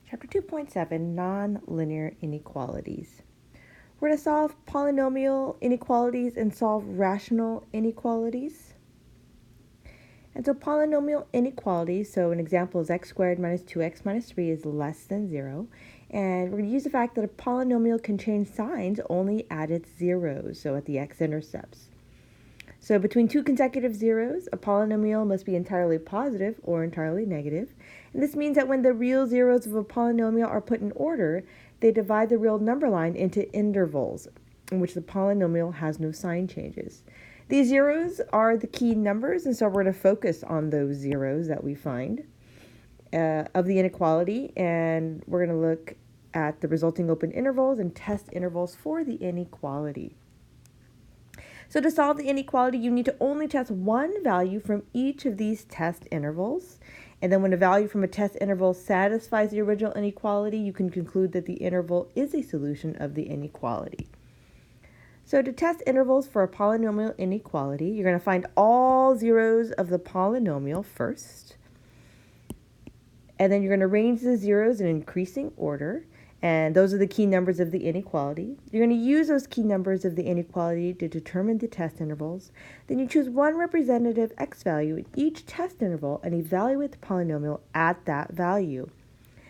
Chapter 2.7, Nonlinear Inequalities. We're going to solve polynomial inequalities and solve rational inequalities. And so polynomial inequalities, so an example is x squared minus 2x minus 3 is less than 0. And we're going to use the fact that a polynomial can change signs only at its zeros, so at the x-intercepts. So between two consecutive zeros, a polynomial must be entirely positive or entirely negative. And this means that when the real zeros of a polynomial are put in order, they divide the real number line into intervals in which the polynomial has no sign changes. These zeros are the key numbers, and so we're going to focus on those zeros that we find of the inequality, and we're going to look at the resulting open intervals and test intervals for the inequality. So to solve the inequality, you need to only test one value from each of these test intervals. And then when a value from a test interval satisfies the original inequality, you can conclude that the interval is a solution of the inequality. So to test intervals for a polynomial inequality, you're going to find all zeros of the polynomial first. And then you're going to arrange the zeros in increasing order. And those are the key numbers of the inequality. You're going to use those key numbers of the inequality to determine the test intervals. Then you choose one representative x value in each test interval and evaluate the polynomial at that value.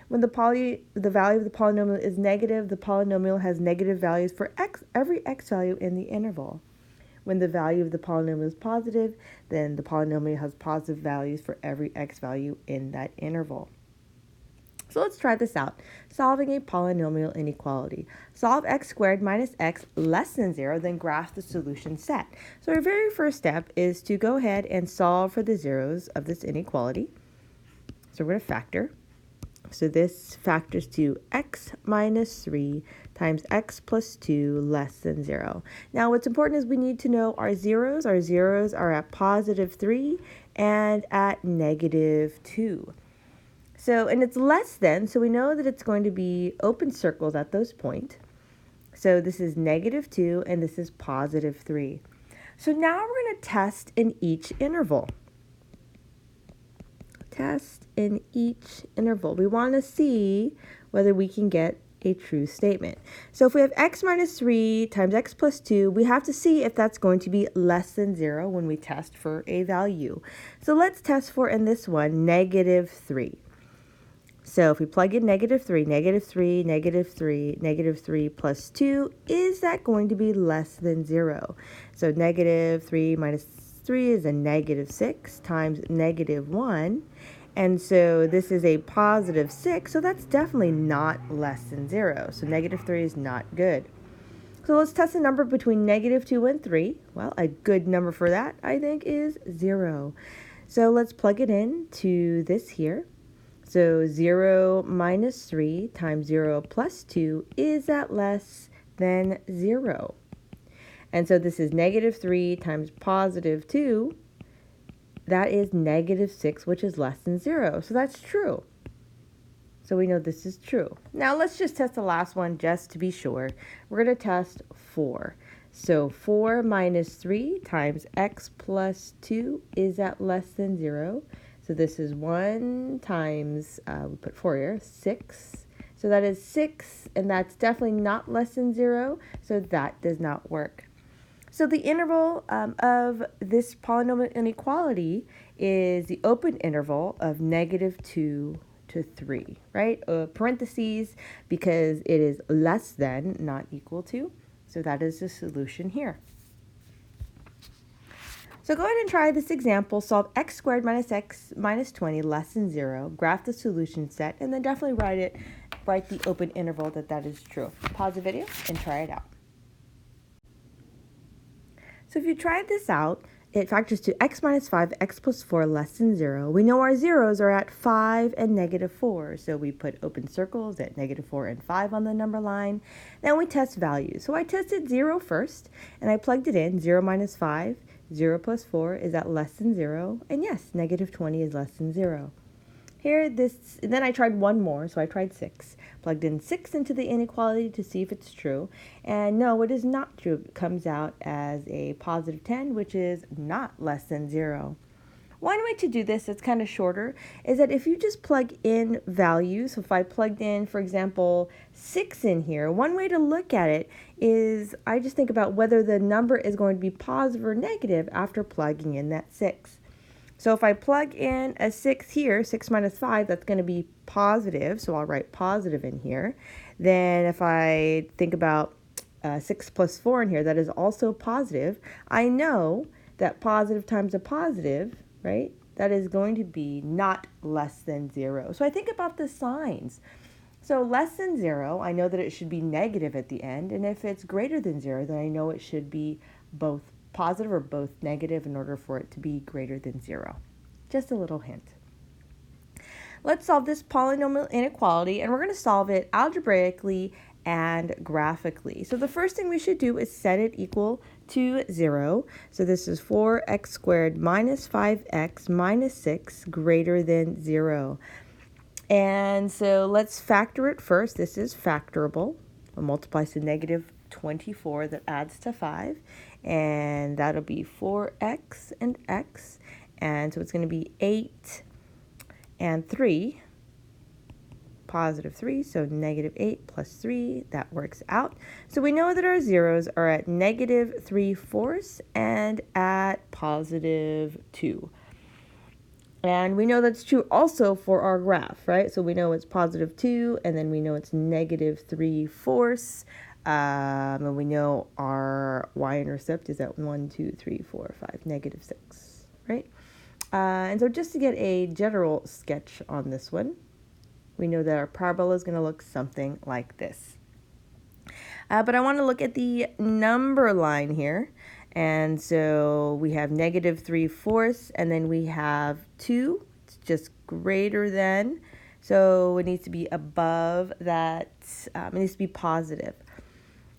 When the value of the polynomial is negative, the polynomial has negative values for every x value in the interval. When the value of the polynomial is positive, then the polynomial has positive values for every x value in that interval. So let's try this out. Solving a polynomial inequality. Solve x squared minus x less than 0, then graph the solution set. So our very first step is to go ahead and solve for the zeros of this inequality. So we're going to factor. So this factors to x minus 3 times x plus 2 less than 0. Now what's important is we need to know our zeros. Our zeros are at positive 3 and at negative 2. So, and it's less than, so we know that it's going to be open circles at those points. So this is negative 2 and this is positive 3. So now we're going to test in each interval. Test in each interval. We want to see whether we can get a true statement. So if we have x minus 3 times x plus 2, we have to see if that's going to be less than 0 when we test for a value. So let's test for, in this one, negative 3. So if we plug in negative 3, negative 3, negative 3, negative 3 plus 2, is that going to be less than 0? So negative 3 minus 3 is a negative 6 times negative 1. And so this is a positive 6, so that's definitely not less than 0. So negative 3 is not good. So let's test a number between negative 2 and 3. Well, a good number for that, I think, is 0. So let's plug it in to this here. So 0 minus 3 times 0 plus 2, is that less than 0? And so this is negative 3 times positive 2. That is negative 6, which is less than 0. So that's true. So we know this is true. Now let's just test the last one just to be sure. We're going to test 4. So 4 minus 3 times x plus 2, is that less than 0? So this is 1 times, we put 4 here, 6. So that is 6, and that's definitely not less than 0, so that does not work. So the interval of this polynomial inequality is the open interval of negative 2 to 3, right? Parentheses, because it is less than, not equal to. So that is the solution here. So go ahead and try this example. Solve x squared minus x minus 20 less than 0. Graph the solution set, and then definitely write the open interval that is true. Pause the video and try it out. So if you try this out, it factors to x minus 5, x plus 4 less than 0. We know our zeros are at 5 and negative 4, so we put open circles at negative 4 and 5 on the number line. Then we test values. So I tested 0 first, and I plugged it in. 0 minus 5, 0 plus 4, is that less than 0? And yes, negative 20 is less than 0. Here, then I tried one more, so I tried 6. Plugged in 6 into the inequality to see if it's true. And no, it is not true. It comes out as a positive 10, which is not less than 0. One way to do this that's kind of shorter is that if you just plug in values, so if I plugged in, for example, 6 in here, one way to look at it is I just think about whether the number is going to be positive or negative after plugging in that 6. So if I plug in a 6 here, 6 minus 5, that's going to be positive, so I'll write positive in here. Then if I think about 6 plus 4 in here, that is also positive. I know that positive times a positive, right, that is going to be not less than 0. So I think about the signs. So less than 0, I know that it should be negative at the end, and if it's greater than 0, then I know it should be both positive or both negative in order for it to be greater than 0. Just a little hint. Let's solve this polynomial inequality, and we're going to solve it algebraically and graphically. So the first thing we should do is set it equal to 0. So this is 4x squared minus 5x minus 6 greater than 0. And so let's factor it first. This is factorable. It multiplies to negative 24 that adds to 5. And that'll be 4x and x. And so it's going to be 8 and 3. Positive 3, so negative 8 plus 3, that works out. So we know that our zeros are at negative 3/4 and at positive 2. And we know that's true also for our graph, right? So we know it's positive 2, and then we know it's negative 3/4. And we know our y-intercept is at 1, 2, 3, 4, 5, negative 6, right? And so just to get a general sketch on this one, we know that our parabola is going to look something like this. But I want to look at the number line here. And so we have negative 3/4, and then we have 2. It's just greater than. So it needs to be above that. It needs to be positive.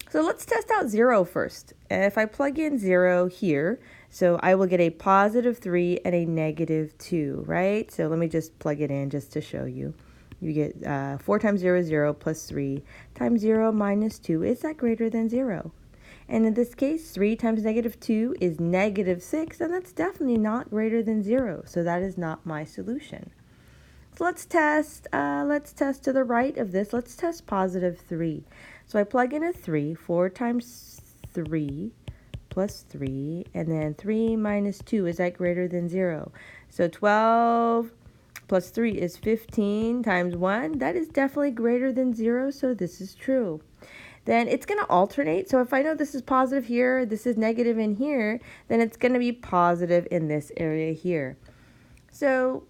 So let's test out 0 first. If I plug in 0 here, so I will get a positive 3 and a negative 2, right? So let me just plug it in just to show you. You get 4 times 0 is 0 plus 3 times 0 minus 2. Is that greater than 0? And in this case, 3 times negative 2 is negative 6, and that's definitely not greater than 0. So that is not my solution. So let's test to the right of this. Let's test positive 3. So I plug in a 3, 4 times 3 plus 3, and then 3 minus 2, is that greater than 0? So 12 plus 3 is 15 times 1. That is definitely greater than 0, so this is true. Then it's going to alternate. So if I know this is positive here, this is negative in here, then it's going to be positive in this area here. So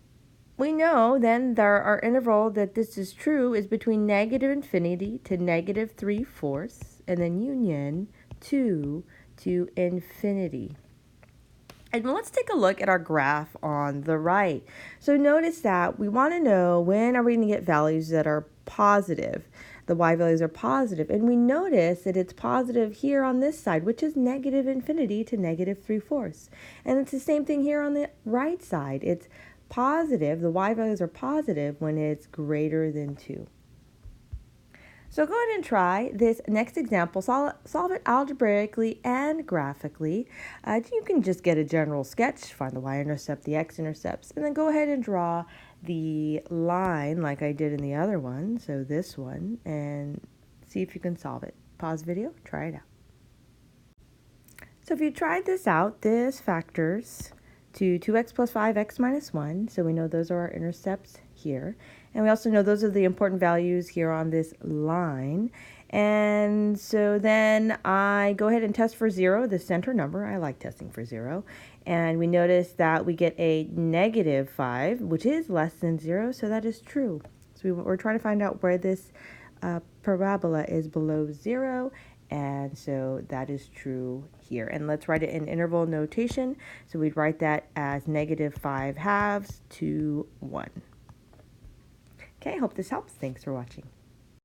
we know then that our interval that this is true is between negative infinity to negative 3/4, and then union 2 to infinity. And let's take a look at our graph on the right. So notice that we want to know when are we going to get values that are positive. The y values are positive. And we notice that it's positive here on this side, which is negative infinity to negative 3/4. And it's the same thing here on the right side. It's positive, the y values are positive when it's greater than 2. So go ahead and try this next example. Solve it algebraically and graphically. You can just get a general sketch, find the y-intercept, the x-intercepts, and then go ahead and draw the line like I did in the other one, so this one, and see if you can solve it. Pause video, try it out. So if you tried this out, this factors to 2x plus 5x minus 1, so we know those are our intercepts here. And we also know those are the important values here on this line. And so then I go ahead and test for 0, the center number. I like testing for 0. And we notice that we get a negative 5, which is less than 0, so that is true. So we're trying to find out where this parabola is below 0, and so that is true here. And let's write it in interval notation. So we'd write that as negative 5/2 to 1. Okay, I hope this helps. Thanks for watching.